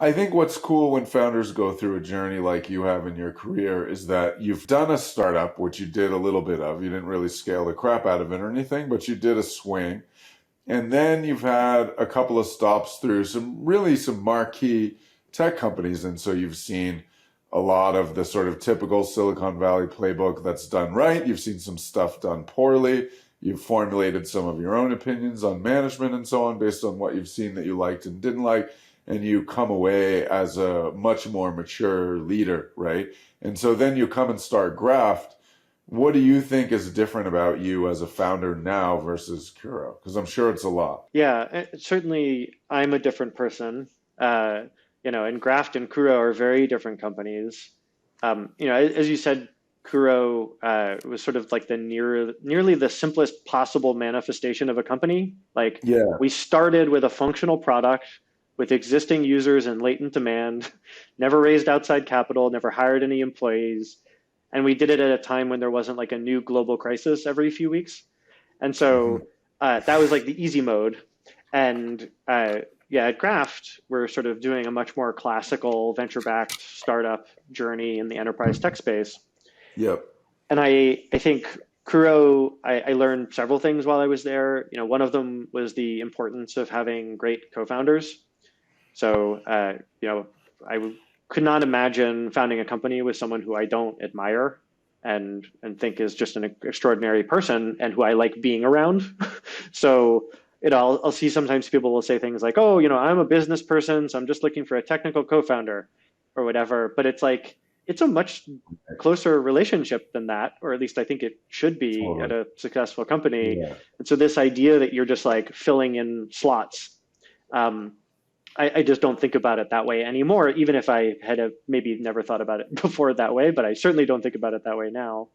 I think what's cool when founders go through a journey like you have in your career is that you've done a startup, which you did a little bit of. You didn't really scale the crap out of it or anything, but you did a swing. And then you've had a couple of stops through some marquee tech companies. And so you've seen a lot of the sort of typical Silicon Valley playbook that's done right. You've seen some stuff done poorly. You've formulated some of your own opinions on management and so on based on what you've seen that you liked and didn't like. And you come away as a much more mature leader, right? And so then you come and start Graft. What do you think is different about you as a founder now versus Kuro? Because I'm sure it's a lot. Yeah, certainly I'm a different person. Uh, and Graft and Kuro are very different companies. As you said, Kuro was sort of like nearly the simplest possible manifestation of a company. Like Yeah. we started with a functional product with existing users and latent demand, never raised outside capital, never hired any employees, and we did it at a time when there wasn't like a new global crisis every few weeks. And Mhm. so that was like the easy mode. And yeah, at Graft, we're sort of doing a much more classical venture-backed startup journey in the enterprise tech space. Yep. And I think Kuro, I learned several things while I was there. One of them was the importance of having great co-founders. So, I could not imagine founding a company with someone who I don't admire and think is just an extraordinary person and who I like being around. So, I'll see sometimes people will say things like, "Oh, I'm a business person, so I'm just looking for a technical co-founder or whatever." But it's like it's a much closer relationship than that, or at least I think it should be at Totally. a successful company. Yeah. And so this idea that you're just like filling in slots, um, I just don't think about it that way anymore, even if I had maybe never thought about it before that way, but I certainly don't think about it that way now.